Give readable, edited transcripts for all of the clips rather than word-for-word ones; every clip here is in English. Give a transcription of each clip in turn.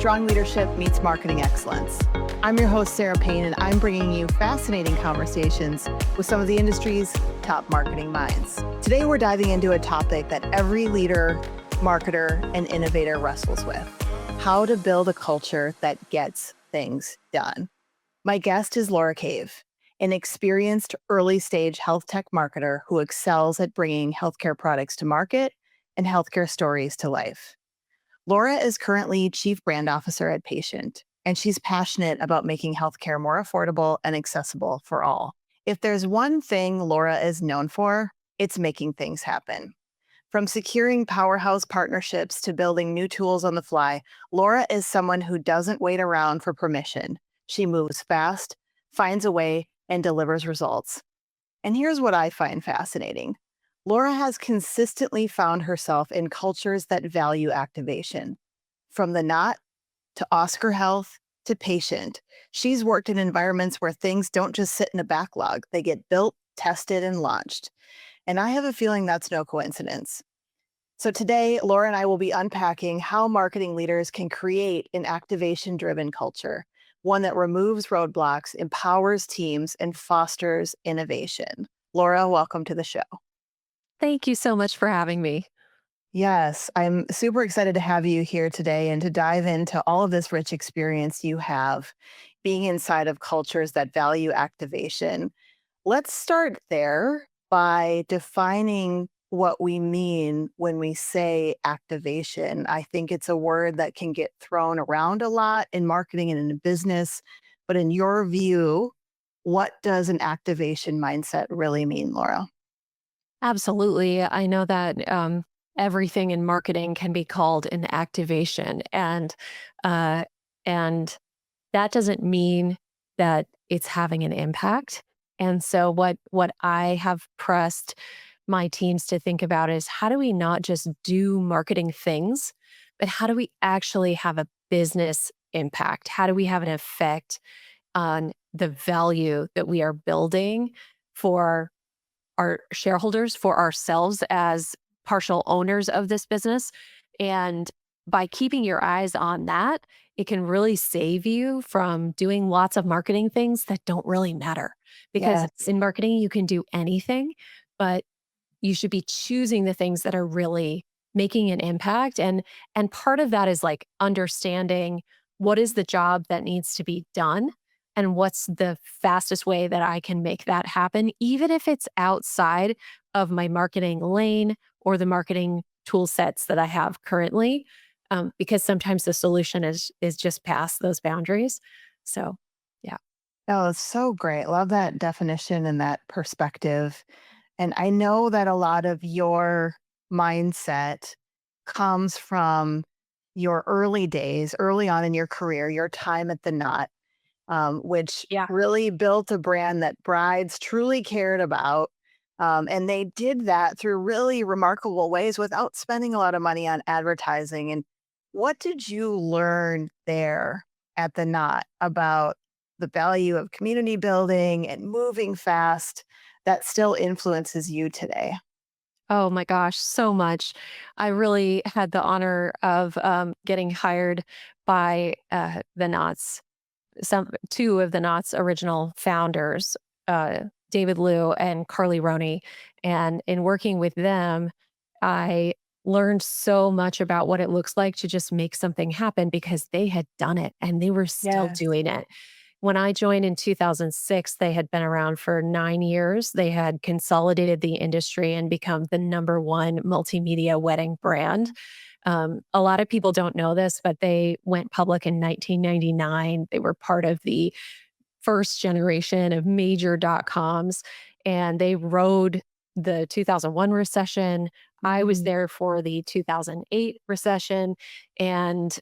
strong leadership meets marketing excellence. I'm your host, Sarah Payne, and I'm bringing you fascinating conversations with some of the industry's top marketing minds. Today, we're diving into a topic that every leader, marketer, and innovator wrestles with: how to build a culture that gets things done. My guest is Laura Cave, an experienced early-stage health tech marketer who excels at bringing healthcare products to market and healthcare stories to life. Laura is currently Chief Brand Officer at Paytient, and she's passionate about making healthcare more affordable and accessible for all. If there's one thing Laura is known for, it's making things happen. From securing powerhouse partnerships to building new tools on the fly, Laura is someone who doesn't wait around for permission. She moves fast, finds a way, and delivers results. And here's what I find fascinating. Laura has consistently found herself in cultures that value activation. From the Knot to Oscar Health to Paytient, she's worked in environments where things don't just sit in a backlog. They get built, tested, and launched. And I have a feeling that's no coincidence. So today, Laura and I will be unpacking how marketing leaders can create an activation-driven culture, one that removes roadblocks, empowers teams, and fosters innovation. Laura, welcome to the show. Thank you so much for having me. Yes, I'm super excited to have you here today and to dive into all of this rich experience you have being inside of cultures that value activation. Let's start there by defining what we mean when we say activation. I think it's a word that can get thrown around a lot in marketing and in business. But in your view, what does an activation mindset really mean, Laura? Absolutely. I know that everything in marketing can be called an activation, uh, and that doesn't mean that it's having an impact. And so, what I have pressed my teams to think about is how do we not just do marketing things, but how do we actually have a business impact? How do we have an effect on the value that we are building for our shareholders, for ourselves as partial owners of this business? And by keeping your eyes on that, it can really save you from doing lots of marketing things that don't really matter. Because Yes. in marketing, you can do anything, but you should be choosing the things that are really making an impact. And part of that is like understanding what is the job that needs to be done and what's the fastest way that I can make that happen, even if it's outside of my marketing lane or the marketing tool sets that I have currently. Because sometimes the solution is just past those boundaries. So yeah. Oh, it's so great. Love that definition and that perspective. And I know that a lot of your mindset comes from your early days, early on in your career, your time at the Knot, which Yeah. really built a brand that brides truly cared about. And they did that through really remarkable ways without spending a lot of money on advertising. And what did you learn there at the Knot about the value of community building and moving fast that still influences you today? Oh my gosh, so much. I really had the honor of getting hired by the Knots, some two of the Knots original founders, David Liu and Carly Roney. And in working with them, I learned so much about what it looks like to just make something happen because they had done it and they were still Yes. doing it. When I joined in 2006, they had been around for 9 years. They had consolidated the industry and become the number one multimedia wedding brand. A lot of people don't know this, but they went public in 1999. They were part of the first generation of major dot coms, and they rode the 2001 recession. I was Mm, there for the 2008 recession, and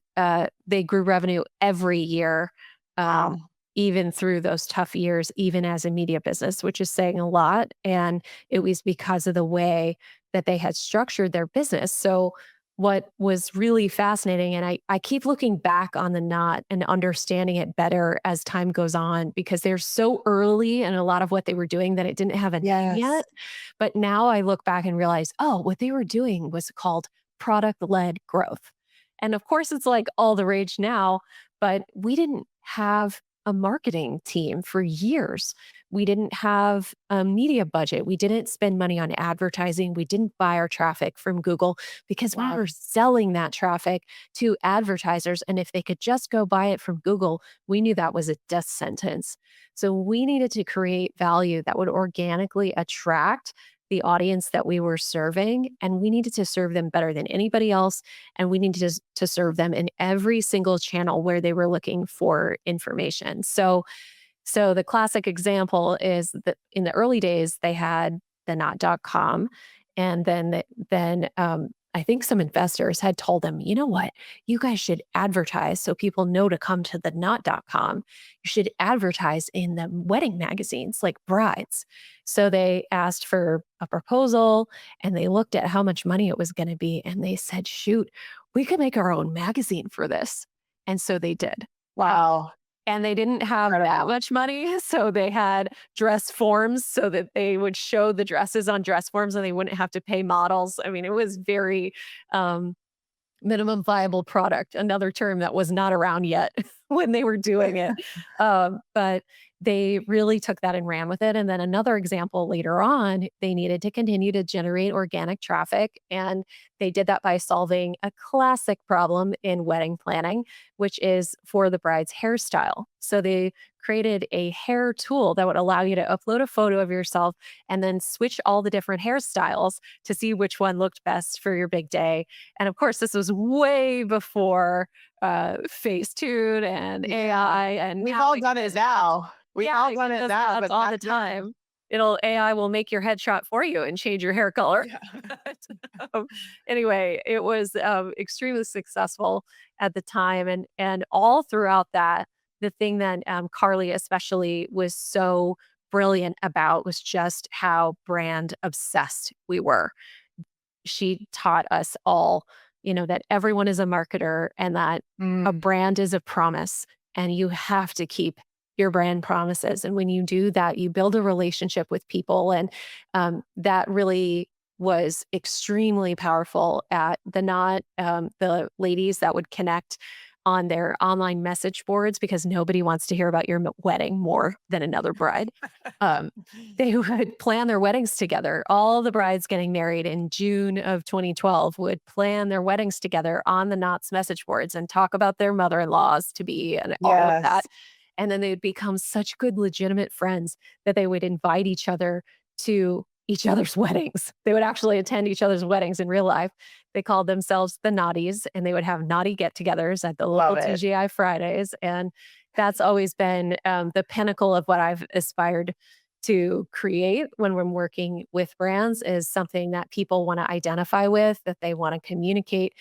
they grew revenue every year, wow. even through those tough years, even as a media business, which is saying a lot. And it was because of the way that they had structured their business. So what was really fascinating, and I keep looking back on the Knot and understanding it better as time goes on because they're so early in a lot of what they were doing that it didn't have a name Yes. yet. But now I look back and realize, oh, what they were doing was called product led growth. And of course, it's like all the rage now, but we didn't have a marketing team for years. We didn't have a media budget. We didn't spend money on advertising. We didn't buy our traffic from Google because we Wow. were selling that traffic to advertisers. And if they could just go buy it from Google, we knew that was a death sentence. So we needed to create value that would organically attract the audience that we were serving. And we needed to serve them better than anybody else. And we needed to serve them in every single channel where they were looking for information. So the classic example is that in the early days, they had the not.com. And then I think some investors had told them, you know what, you guys should advertise so people know to come to the not.com. You should advertise in the wedding magazines like Brides. So they asked for a proposal and they looked at how much money it was going to be. And they said, shoot, we could make our own magazine for this. And so they did. Wow. And they didn't have that Incredible. much money, so they had dress forms so that they would show the dresses on dress forms and they wouldn't have to pay models. I mean, it was very, um, minimum viable product, another term that was not around yet when they were doing it. But they really took that and ran with it. And then another example later on, they needed to continue to generate organic traffic. And they did that by solving a classic problem in wedding planning, which is for the bride's hairstyle. So they created a hair tool that would allow you to upload a photo of yourself and then switch all the different hairstyles to see which one looked best for your big day. And of course, this was way before Facetune and Yeah. AI, and We've now all it done it now. We've yeah, all it done it does now, that but all back the then. time. AI will make your headshot for you and change your hair color. Yeah. Um, anyway, it was extremely successful at the time, and all throughout that, the thing that Carly especially was so brilliant about was just how brand obsessed we were. She taught us all, that everyone is a marketer and that a Mm. brand is a promise and you have to keep your brand promises. And when you do that, you build a relationship with people. And that really was extremely powerful at the Knot. The ladies that would connect on their online message boards because nobody wants to hear about your wedding more than another bride. Um, they would plan their weddings together. All the brides getting married in June of 2012 would plan their weddings together on the Knots message boards and talk about their mother-in-laws to be and all of that. Yes. And then they would become such good, legitimate friends that they would invite each other to each other's weddings. They would actually attend each other's weddings in real life. They called themselves the Naughties, and they would have naughty get-togethers at the Love local it. TGI Fridays. And that's always been the pinnacle of what I've aspired to create when we're working with brands is something that people want to identify with, that they want to communicate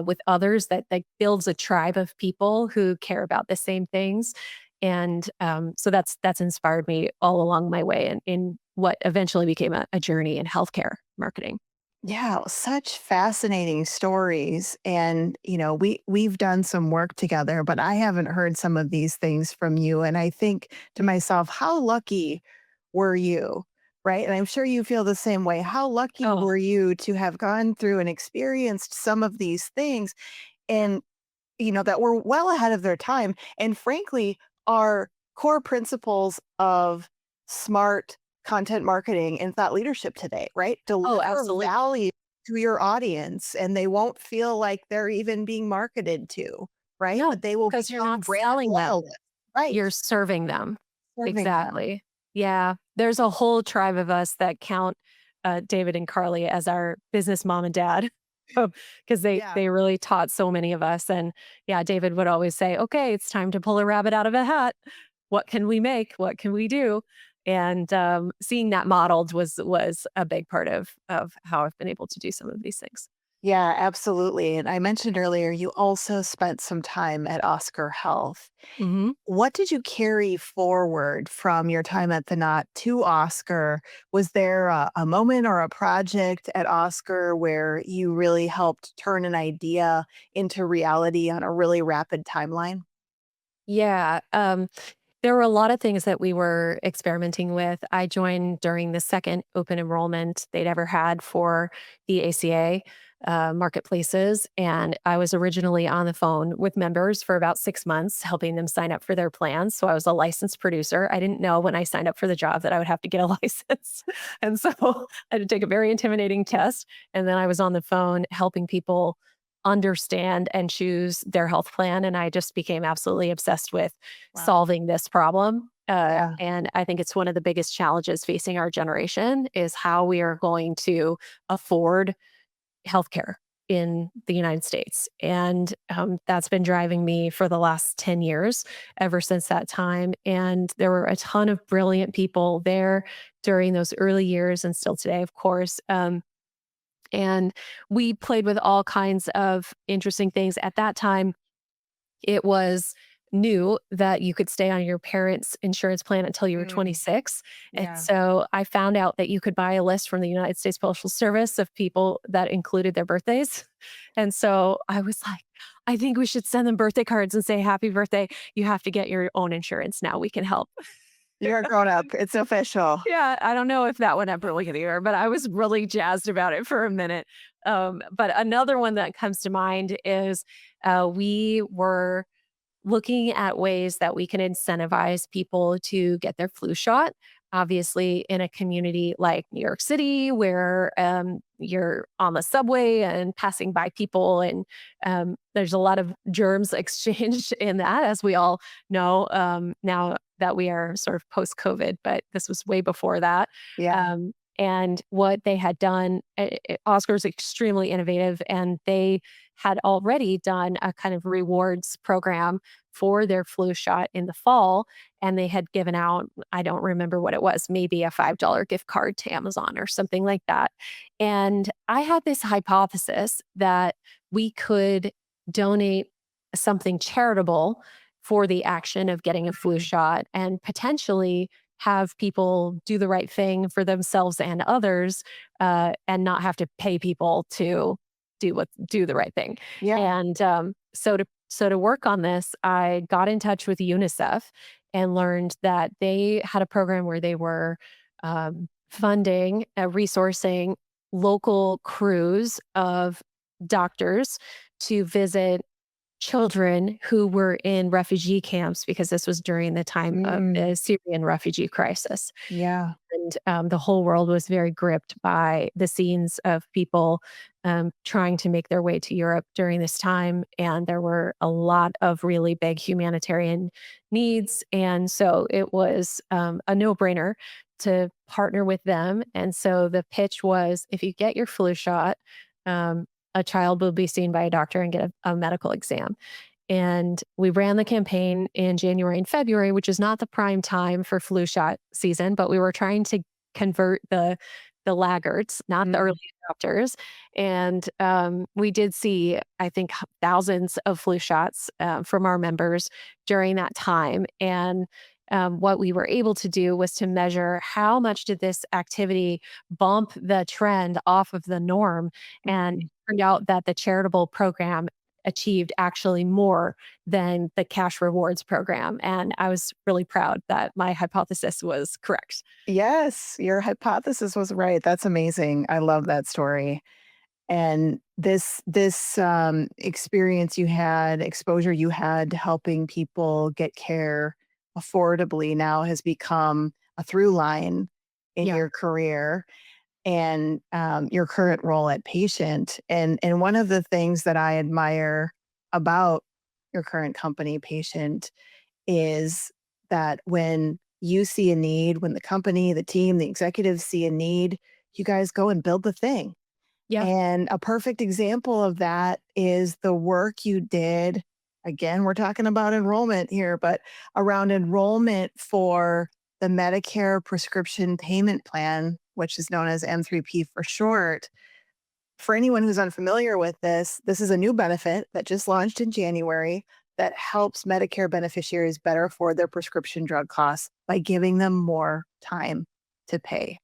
with others, that builds a tribe of people who care about the same things. And so that's inspired me all along my way in what eventually became a journey in healthcare marketing. Yeah, such fascinating stories. And, we've done some work together, but I haven't heard some of these things from you. And I think to myself, how lucky were you? Right. And I'm sure you feel the same way. How lucky Oh, were you to have gone through and experienced some of these things and, that were well ahead of their time and frankly are core principles of smart content marketing and thought leadership today, right? oh, Deliver absolutely. value to your audience and they won't feel like they're even being marketed to, right? No, But they will because you're become not brand selling them. loyalists. Right. You're serving them. Serving them. Exactly. Yeah. There's a whole tribe of us that count, David and Carly as our business mom and dad, because they Yeah. they really taught so many of us. And yeah, David would always say, "Okay, it's time to pull a rabbit out of a hat. What can we make? What can we do?" And seeing that modeled was a big part of how I've been able to do some of these things. Yeah, absolutely. And I mentioned earlier, you also spent some time at Oscar Health. Mhm. What did you carry forward from your time at the Knot to Oscar? Was there a moment or a project at Oscar where you really helped turn an idea into reality on a really rapid timeline? Yeah. There were a lot of things that we were experimenting with. I joined during the second open enrollment they'd ever had for the ACA. marketplaces. And I was originally on the phone with members for about 6 months, helping them sign up for their plans. So I was a licensed producer. I didn't know when I signed up for the job that I would have to get a license. And so I had to take a very intimidating test. And then I was on the phone helping people understand and choose their health plan. And I just became absolutely obsessed with Wow. solving this problem. Yeah. And I think it's one of the biggest challenges facing our generation is how we are going to afford healthcare in the United States. And that's been driving me for the last 10 years, ever since that time. And there were a ton of brilliant people there during those early years and still today, of course. And we played with all kinds of interesting things. At that time, it was new that you could stay on your parents' insurance plan until you were Mm, 26. And yeah. so I found out that you could buy a list from the United States Postal Service of people that included their birthdays. And so I was like, I think we should send them birthday cards and say, Happy birthday. You have to get your own insurance now. We can help. You're a grown up. It's official. Yeah, I don't know if that went up really either, but I was really jazzed about it for a minute. But another one that comes to mind is we were looking at ways that we can incentivize people to get their flu shot. Obviously, in a community like New York City, where you're on the subway and passing by people, and there's a lot of germs exchanged in that, as we all know now that we are sort of post COVID, but this was way before that. Yeah. And what they had done, Oscar's extremely innovative, and they had already done a kind of rewards program for their flu shot in the fall. And they had given out, I don't remember what it was, maybe a $5 gift card to Amazon or something like that. And I had this hypothesis that we could donate something charitable for the action of getting a flu Mhm. shot and potentially have people do the right thing for themselves and others, and not have to pay people to do the right thing. Yeah. And so to work on this, I got in touch with UNICEF and learned that they had a program where they were funding, resourcing local crews of doctors to visit children who were in refugee camps because this was during the time of Mm, the Syrian refugee crisis. yeah. And the whole world was very gripped by the scenes of people trying to make their way to Europe during this time. And there were a lot of really big humanitarian needs. And so it was a no brainer to partner with them. And so the pitch was if you get your flu shot, um, a child will be seen by a doctor and get a medical exam. And we ran the campaign in January and February, which is not the prime time for flu shot season, but we were trying to convert the laggards, not the early Mm, adopters. And we did see, I think, thousands of flu shots from our members during that time. And what we were able to do was to measure how much did this activity bump the trend off of the norm. And it mm. turned out that the charitable program achieved actually more than the cash rewards program. And I was really proud that my hypothesis was correct. Yes, your hypothesis was right. That's amazing. I love that story. And this experience you had, exposure you had to helping people get care affordably now has become a through line in Yeah. your career and your current role at Patient. And one of the things that I admire about your current company, Patient, is that when you see a need, when the company, the team, the executives see a need, you guys go and build the thing. Yeah. And a perfect example of that is the work you did. Again, we're talking about enrollment here, but around enrollment for the Medicare prescription payment plan, which is known as M3P for short. For anyone who's unfamiliar with this is a new benefit that just launched in January that helps Medicare beneficiaries better afford their prescription drug costs by giving them more time to pay.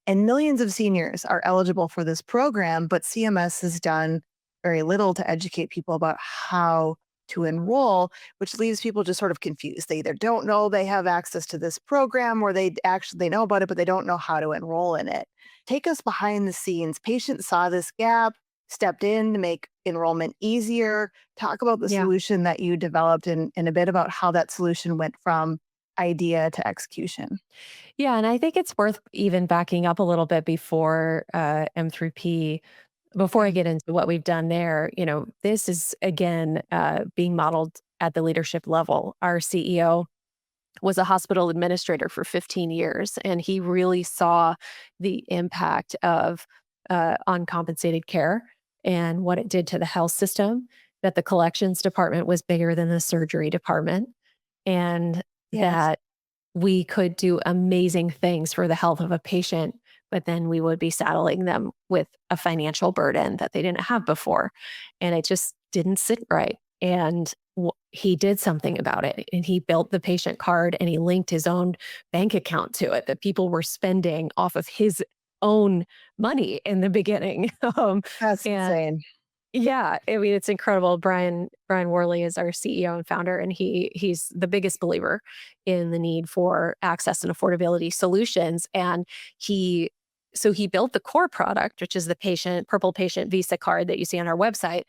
And millions of seniors are eligible for this program, but CMS has done very little to educate people about how to enroll, which leaves people just sort of confused. They either don't know they have access to this program or they know about it, but they don't know how to enroll in it. Take us behind the scenes. Patients saw this gap. stepped in to make enrollment easier. Talk about the Yeah. solution that you developed and a bit about how that solution went from idea to execution. Yeah, and I think it's worth even backing up a little bit before M3P. Before I Mm. get into what we've done there, this is again being modeled at the leadership level. Our CEO was a hospital administrator for 15 years, and he really saw the impact of uncompensated care and what it did to the health system. That the collections department was bigger than the surgery department, and Yes. that we could do amazing things for the health of a patient, but then we would be saddling them with a financial burden that they didn't have before. And it just didn't sit right. And he did something about it, and he built the patient card and he linked his own bank account to it that people were spending off of his own money in the beginning. That's And insane. yeah, I mean, it's incredible. Brian Worley is our CEO and founder, and he's the biggest believer in the need for access and affordability solutions. And he he built the core product, which is the purple patient Visa card that you see on our website.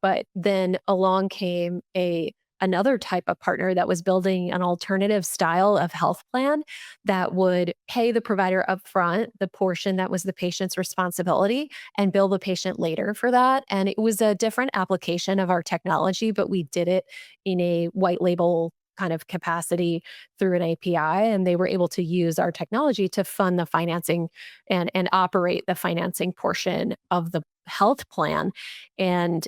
But then along came a another type of partner that was building an alternative style of health plan that would pay the provider upfront the portion that was the patient's responsibility and bill the patient later for that. And it was a different application of our technology, but we did it in a white label kind of capacity through an API. And they were able to use our technology to fund the financing and operate the financing portion of the health plan. And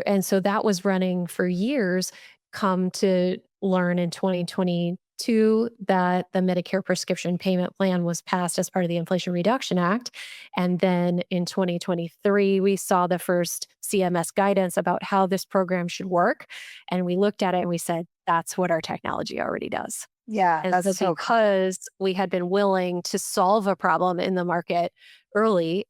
and so that was running for years. Come to learn in 2022 that the Medicare prescription payment plan was passed as part of the Inflation Reduction Act. And then in 2023, we saw the first CMS guidance about how this program should work. And we looked at it and we said, that's what our technology already does. Yeah, And so that's so cool. because we had been willing to solve a problem in the market early,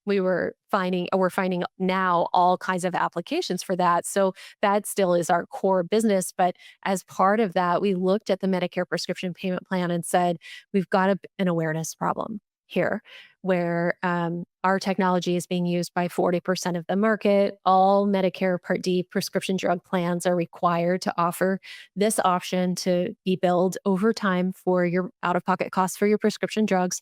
we're finding now all kinds of applications for that. So that still is our core business. But as part of that, we looked at the Medicare prescription payment plan and said, we've got an awareness problem here where our technology is being used by 40% of the market. All Medicare Part D prescription drug plans are required to offer this option to be billed over time for your out of pocket costs for your prescription drugs.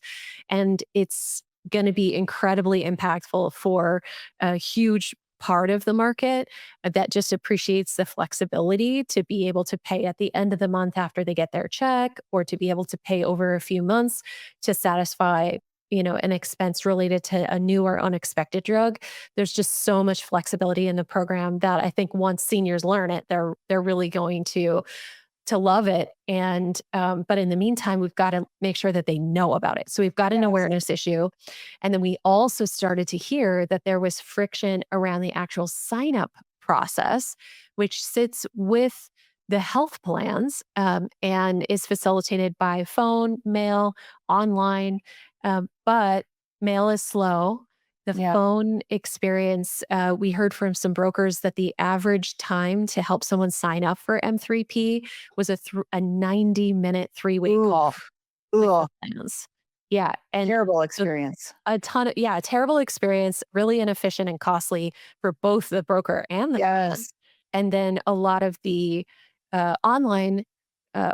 And it's going to be incredibly impactful for a huge part of the market that just appreciates the flexibility to be able to pay at the end of the month after they get their check, or to be able to pay over a few months to satisfy an expense related to a new or unexpected drug. There's just so much flexibility in the program that I think once seniors learn it, they're really going to love it. And but in the meantime, we've got to make sure that they know about it. So we've got an Yes. awareness issue. And then we also started to hear that there was friction around the actual sign up process, which sits with the health plans and is facilitated by phone, mail, online. But mail is slow. The Yeah. phone experience, we heard from some brokers that the average time to help someone sign up for M3P was a 90-minute three-way Ooh. call with the Ooh. plans. Yeah, and Terrible so experience. a terrible experience, really inefficient and costly for both the broker and the plan. Yes. And then a lot of the online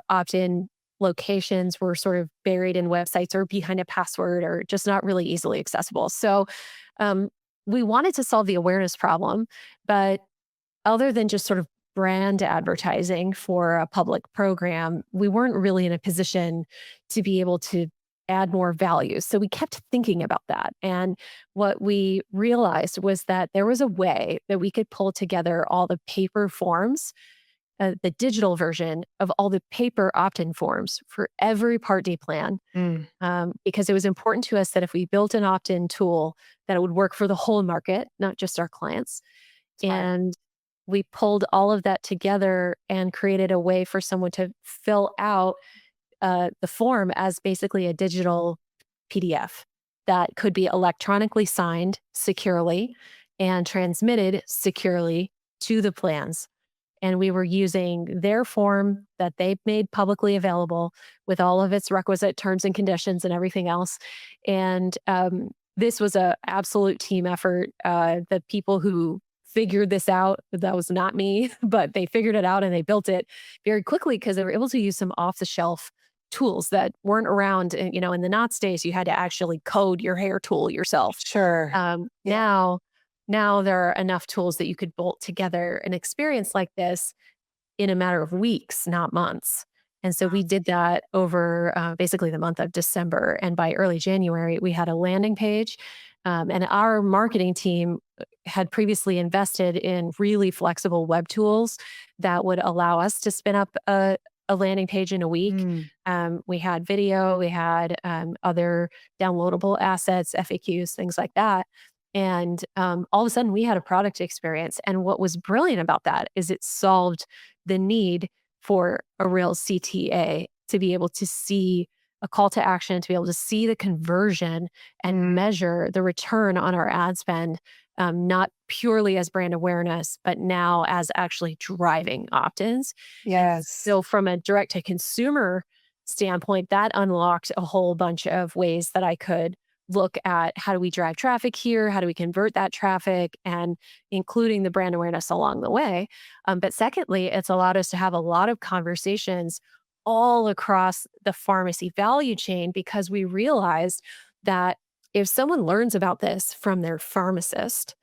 opt-in locations were sort of buried in websites or behind a password or just not really easily accessible. So um, we wanted to solve the awareness problem, but other than just sort of brand advertising for a public program, we weren't really in a position to be able to add more value. So we kept thinking about that. And what we realized was that there was a way that we could pull together all the paper forms, the digital version of all the paper opt in forms for every Part D plan, Mm. because it was important to us that if we built an opt in tool, that it would work for the whole market, not just our clients. Smart. And we pulled all of that together and created a way for someone to fill out the form as basically a digital PDF that could be electronically signed securely and transmitted securely to the plans. And we were using their form that they made publicly available with all of its requisite terms and conditions and everything else. And this was a absolute team effort. The people who figured this out, that was not me, but they figured it out and they built it very quickly because they were able to use some off the shelf tools that weren't around. In the Knots days, you had to actually code your hair tool yourself. Sure. Um, Yeah. now, now there are enough tools that you could bolt together an experience like this in a matter of weeks, not months. And so we did that over basically the month of December. And by early January, we had a landing page. And our marketing team had previously invested in really flexible web tools that would allow us to spin up a landing page in a week. Mm. We had video, we had other downloadable assets, FAQs, things like that. And all of a sudden, we had a product experience. And what was brilliant about that is it solved the need for a real CTA to be able to see a call to action, to be able to see the conversion and measure the return on our ad spend, not purely as brand awareness, but now as actually driving opt ins. And Yes. so, from a direct to consumer standpoint, that unlocked a whole bunch of ways that I could look at how do we drive traffic here? How do we convert that traffic? And including the brand awareness along the way. But secondly, it's allowed us to have a lot of conversations all across the pharmacy value chain because we realized that if someone learns about this from their pharmacist,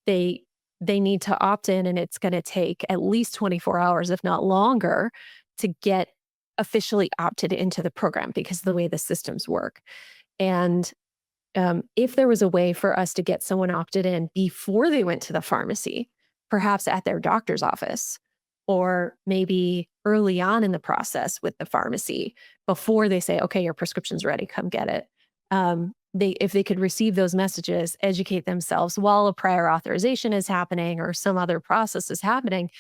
they they need to opt in and it's going to take at least 24 hours if not longer to get officially opted into the program because of the way the systems work. And if there was a way for us to get someone opted in before they went to the pharmacy, perhaps at their doctor's office, or maybe early on in the process with the pharmacy before they say, okay, your prescription's ready, come get it. If they could receive those messages, educate themselves while a prior authorization is happening or some other process is happening,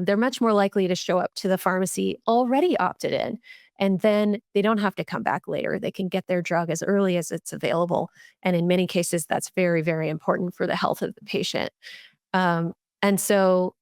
they're much more likely to show up to the pharmacy already opted in. And then they don't have to come back later. They can get their drug as early as it's available. And in many cases, that's very, very important for the health of the patient. And so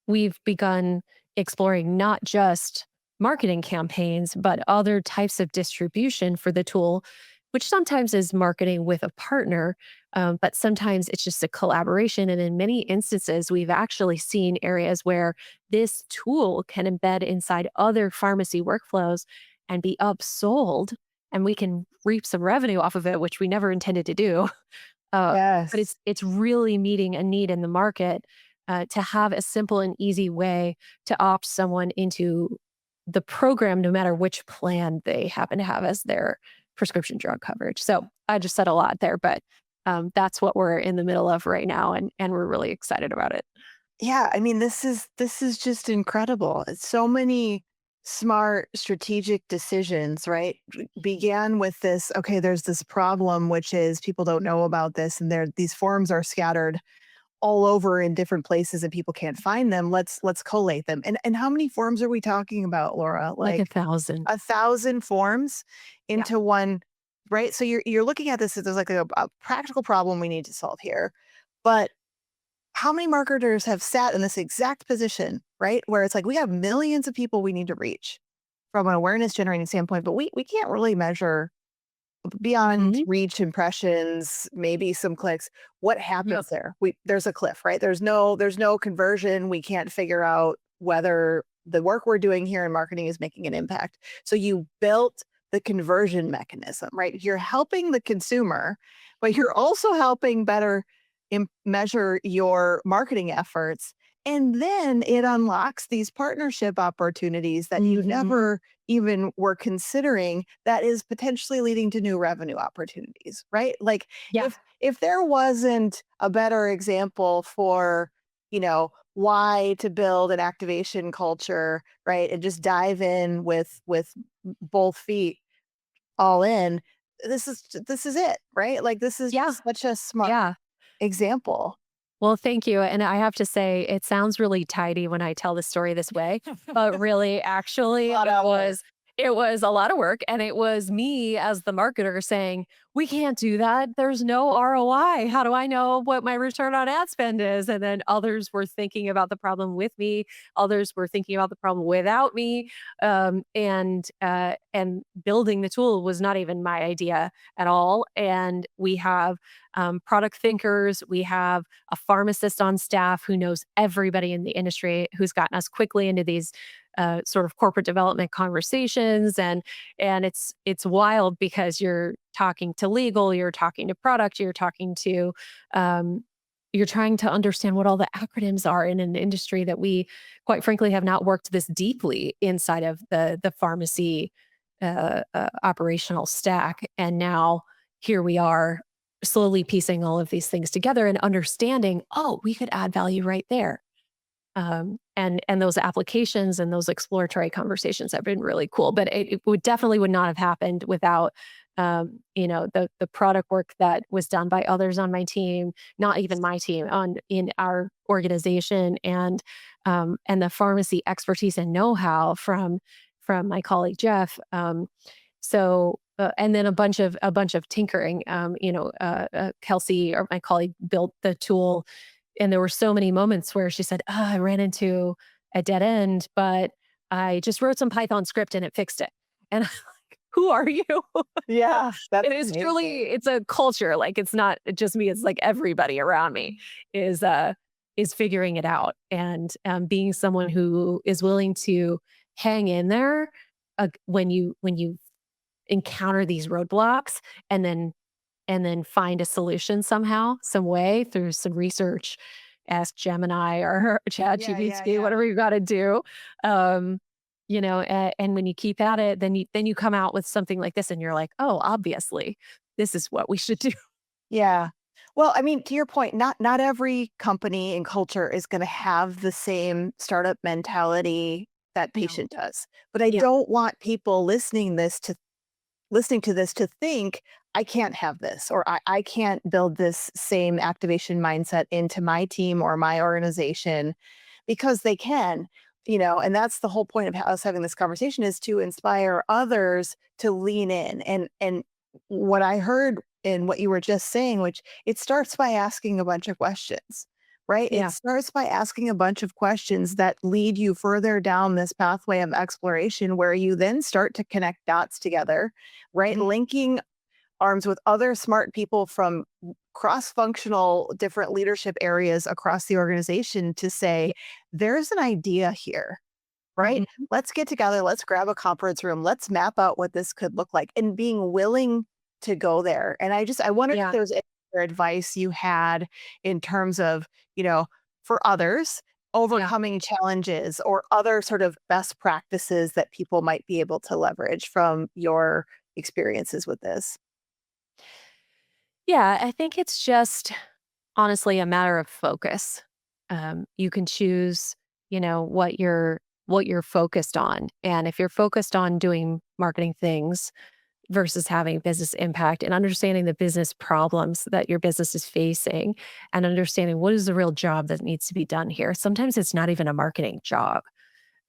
we've begun exploring not just marketing campaigns, but other types of distribution for the tool, which sometimes is marketing with a partner, but sometimes it's just a collaboration. And in many instances, we've actually seen areas where this tool can embed inside other pharmacy workflows and be upsold, and we can reap some revenue off of it, which we never intended to do. But Yes. it's really meeting a need in the market to have a simple and easy way to opt someone into the program, no matter which plan they happen to have as their prescription drug coverage. So I just said a lot there, but that's what we're in the middle of right now, and we're really excited about it. Yeah, I mean, this is just incredible. It's so many smart strategic decisions, right? Began with this, okay, there's this problem, which is people don't know about this, and these forms are scattered all over in different places and people can't find them. Let's collate them. And how many forms are we talking about, Laura? Like a Like thousand. 1,000 forms Yeah. into one, right? So you're looking at this as there's like a practical problem we need to solve here. But how many marketers have sat in this exact position, right? Where it's like we have millions of people we need to reach from an awareness generating standpoint, but we can't really measure beyond Hmm. reach impressions, maybe some clicks. What Yep. happens there? There's a cliff, right? There's no conversion. We can't figure out whether the work we're doing here in marketing is making an impact. So you built the conversion mechanism, right? You're helping the consumer, but you're also helping better measure your marketing efforts. And then it unlocks these partnership opportunities that you Hmm. never even were considering that is potentially leading to new revenue opportunities, right? Like Yeah. if there wasn't a better example for, why to build an activation culture, right? And just dive in with both feet all in, this is it, right? Like this is Yeah. just such a smart Yeah. example. Well, thank you. And I have to say, it sounds really tidy when I tell the story this way, but really, A actually, lot it of was work. It was a lot of work, and it was me as the marketer saying, "We can't do that. There's no ROI. How do I know what my return on ad spend is?" And then others were thinking about the problem with me. Others were thinking about the problem without me. And building the tool was not even my idea at all. And we have product thinkers. We have a pharmacist on staff who knows everybody in the industry, who's gotten us quickly into these sort of corporate development conversations. And it's wild because you're talking to legal, you're talking to product, um, you're trying to understand what all the acronyms are in an industry that we, quite frankly, have not worked this deeply inside of the pharmacy operational stack. And now here we are, slowly piecing all of these things together and understanding, oh, we could add value right there. And those applications and those exploratory conversations have been really cool, but it would definitely would not have happened without, the product work that was done by others on my team, not even my team, on in our organization, and the pharmacy expertise and know-how from my colleague Jeff. And then a bunch of tinkering. Kelsey, or my colleague, built the tool, and there were so many moments where she said, "Oh, I ran into a dead end, but I just wrote some Python script and it fixed it." And I'm like, "Who are you?" Yeah, It that's is amazing. truly, it's a culture, like, it's not just me, it's like everybody around me is, uh is figuring it out, and, being someone who is willing to hang in there, when you encounter these roadblocks, and then find a solution somehow, some way through some research, ask Gemini or Yeah, yeah, ChatGPT, yeah. whatever you gotta do. Um, and when you keep at it, then you come out with something like this and you're like, "Oh, obviously, this is what we should do." Yeah. Well, I mean, to your point, not every company and culture is gonna have the same startup mentality that No. Patient does. But I Yeah. don't want people listening to this to think, "I can't have this," or I can't build this same activation mindset into my team or my organization," because they can, and that's the whole point of us having this conversation, is to inspire others to lean in. And what I heard in what you were just saying, which it starts by asking a bunch of questions, right? It Yeah. starts by asking a bunch of questions that lead you further down this pathway of exploration, where you then start to connect dots together, right? Mhm. Linking arms with other smart people from cross-functional different leadership areas across the organization to say, Yeah. there's an idea here, right? Mhm. Let's get together, let's grab a conference room, let's map out what this could look like, and being willing to go there. And I wondered if Yeah. there was any other advice you had in terms of, you know, for others, Yeah. overcoming challenges or other sort of best practices that people might be able to leverage from your experiences with this. Yeah, I think it's just honestly a matter of focus. You can choose, what you're focused on. And if you're focused on doing marketing things versus having business impact, and understanding the business problems that your business is facing, and understanding what is the real job that needs to be done here. Sometimes it's not even a marketing job.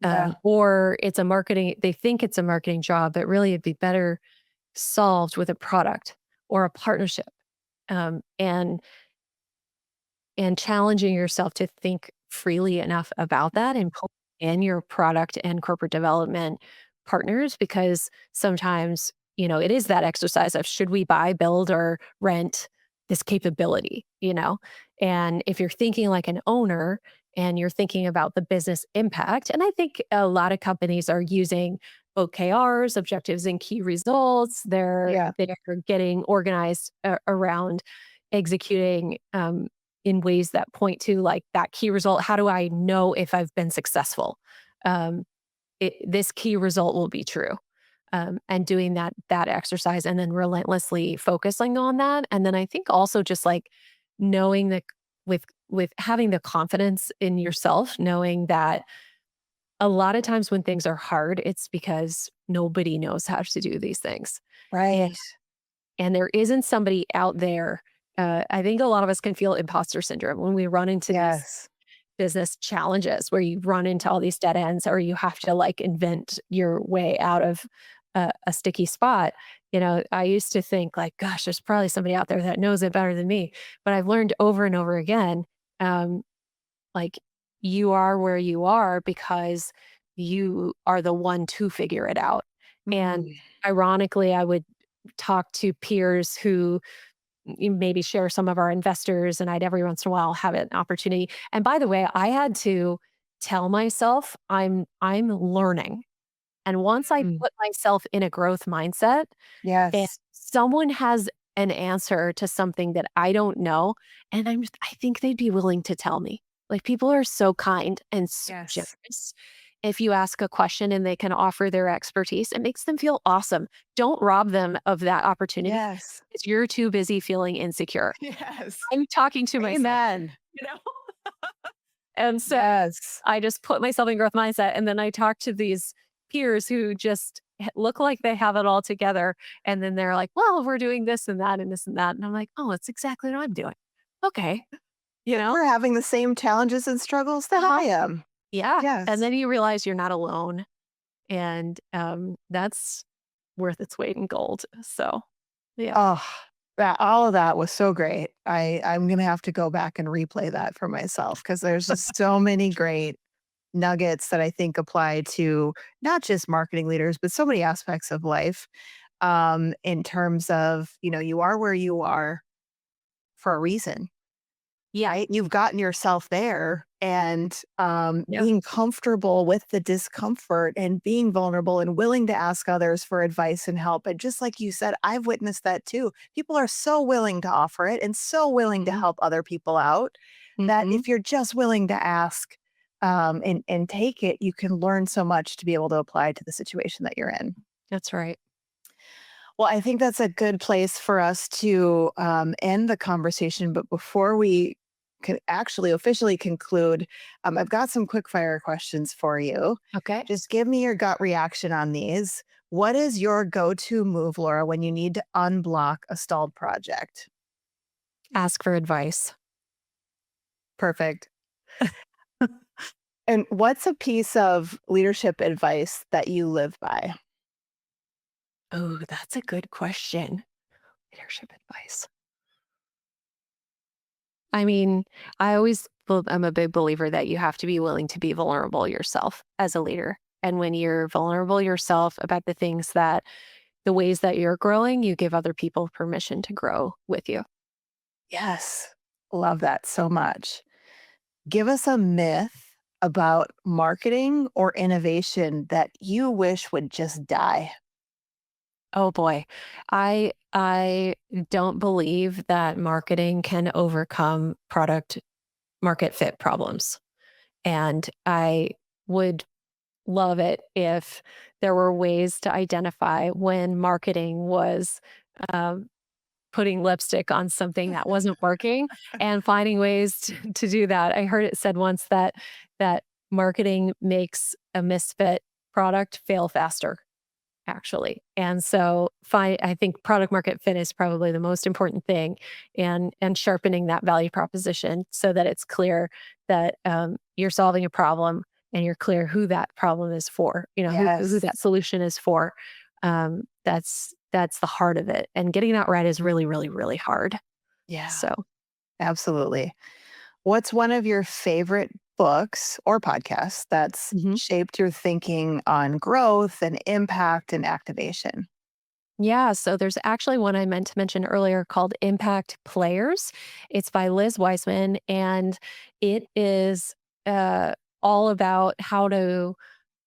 Yeah. Or they think it's a marketing job, but really it'd be better solved with a product or a partnership. And challenging yourself to think freely enough about that, and pull in your product and corporate development partners, because sometimes, it is that exercise of, should we buy, build, or rent this capability? And if you're thinking like an owner, and you're thinking about the business impact, and I think a lot of companies are using OKRs, objectives and key results. Yeah. They're getting organized around executing, in ways that point to, like, that key result. How do I know if I've been successful? Um, this key result will be true. And doing that exercise, and then relentlessly focusing on that. And then I think also just like knowing that, with having the confidence in yourself, knowing that a lot of times when things are hard, it's because nobody knows how to do these things. And Right. and there isn't somebody out there. I think a lot of us can feel imposter syndrome when we run into these Yes. business challenges where you run into all these dead ends or you have to like invent your way out of a sticky spot. I used to think like, gosh, there's probably somebody out there that knows it better than me. But I've learned over and over again, um, like you are where you are because you are the one to figure it out. And Mm, ironically, I would talk to peers who maybe share some of our investors, and I'd every once in a while have an opportunity. And by the way, I had to tell myself I'm learning. And once I mm. put myself in a growth mindset, and Yes. someone has an answer to something that I don't know, and I think they'd be willing to tell me. Like, people are so kind and so Yes. generous. If you ask a question and they can offer their expertise, it makes them feel awesome. Don't rob them of that opportunity Yes. because you're too busy feeling insecure. Yes. I'm talking to myself, Amen. you know? And so Yes. I just put myself in growth mindset, and then I talk to these peers who just look like they have it all together, and then they're like, "Well, we're doing this and that and this and that," and I'm like, "Oh, it's exactly what I'm doing." Okay, you know? We're having the same challenges and struggles that I Uh-huh. am. Yeah, and Yes. then you realize you're not alone, and, that's worth its weight in gold, so, yeah. Oh, that all of that was so great. I'm gonna have to go back and replay that for myself because there's just so many great nuggets that I think apply to not just marketing leaders, but so many aspects of life. In terms of, you are where you are for a reason. Yeah, Right? You've gotten yourself there and, yeah, being comfortable with the discomfort and being vulnerable and willing to ask others for advice and help, and just like you said, I've witnessed that too. People are so willing to offer it and so willing to mhm, help other people out that mhm, if you're just willing to ask, and take it, you can learn so much to be able to apply to the situation that you're in. that's right. Well, I think that's a good place for us to end the conversation. But before we can actually officially conclude, I've got some quick fire questions for you. Okay. Just give me your gut reaction on these. What is your go to move, Laura, when you need to unblock a stalled project? Ask for advice. Perfect. And what's a piece of leadership advice that you live by? Oh, that's a good question. Leadership advice. I mean, I'm a big believer that you have to be willing to be vulnerable yourself as a leader. And when you're vulnerable yourself about the ways that you're growing, you give other people permission to grow with you. Yes. Love that so much. Give us a myth about marketing or innovation that you wish would just die. Oh boy. I don't believe that marketing can overcome product market fit problems. And I would love it if there were ways to identify when marketing was um, putting lipstick on something that wasn't working and finding ways to do that. I heard it said once that marketing makes a misfit product fail faster, actually. And so I think product market fit is probably the most important thing, and sharpening that value proposition so that it's clear that you're solving a problem and you're clear who that problem is for, who Yes. that solution is for. That's the heart of it. And getting that right is really, really, really hard. Yeah, So absolutely. What's one of your favorite books or podcasts that's mhm. shaped your thinking on growth and impact and activation? Yeah, so there's actually one I meant to mention earlier called Impact Players. It's by Liz Wiseman, and it is all about how to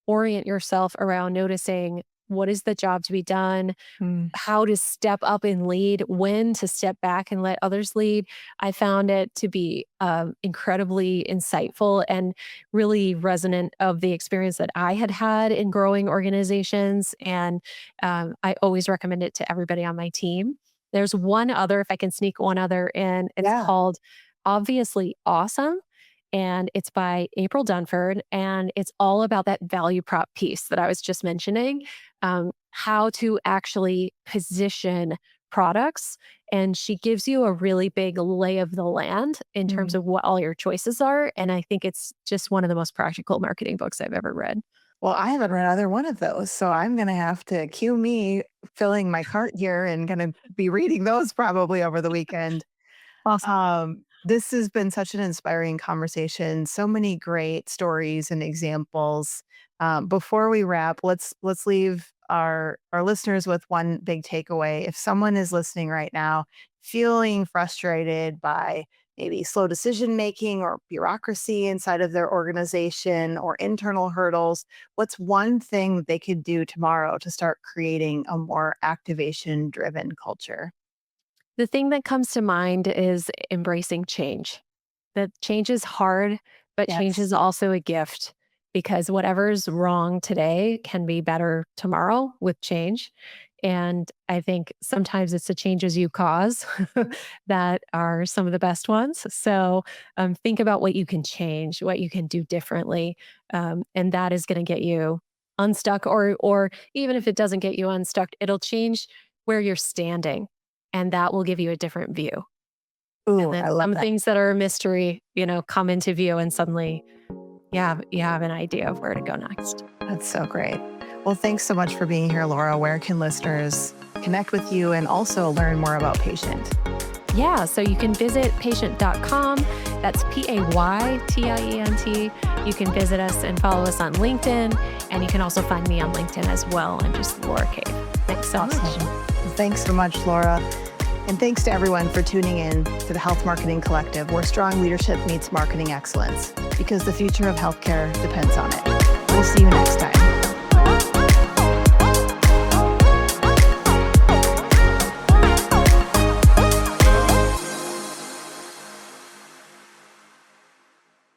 orient yourself around noticing what is the job to be done, Mm. how to step up and lead, when to step back and let others lead. I found it to be incredibly insightful and really resonant of the experience that I had had in growing organizations. And I always recommend it to everybody on my team. There's one other, if I can sneak one other in, it's Yeah. called Obviously Awesome. And it's by April Dunford. And it's all about that value prop piece that I was just mentioning, how to actually position products, and she gives you a really big lay of the land in terms Mm. of what all your choices are. And I think it's just one of the most practical marketing books I've ever read. Well, I haven't read either one of those, so I'm gonna have to cue me filling my cart here and gonna be reading those probably over the weekend. Awesome. This has been such an inspiring conversation. So many great stories and examples. Before we wrap, let's leave our listeners with one big takeaway. If someone is listening right now, feeling frustrated by maybe slow decision making or bureaucracy inside of their organization or internal hurdles, what's one thing they could do tomorrow to start creating a more activation driven culture? The thing that comes to mind is embracing change. That change is hard, but change Yes. is also a gift because whatever's wrong today can be better tomorrow with change. And I think sometimes it's the changes you cause that are some of the best ones. So think about what you can change, what you can do differently, and that is going to get you unstuck. Or even if it doesn't get you unstuck, it'll change where you're standing, and that will give you a different view. And Ooh, then I love some that. things that are a mystery, come into view and suddenly you have an idea of where to go next. That's so great. Well, thanks so much for being here, Laura. Where can listeners connect with you and also learn more about Paytient? Yeah, so you can visit paytient.com. That's Paytient. You can visit us and follow us on LinkedIn. And you can also find me on LinkedIn as well. I'm just Laura Cave. Thanks so much. Awesome. Thanks so much, Laura. And thanks to everyone for tuning in to the Health Marketing Collective, where strong leadership meets marketing excellence, because the future of healthcare depends on it. We'll see you next time.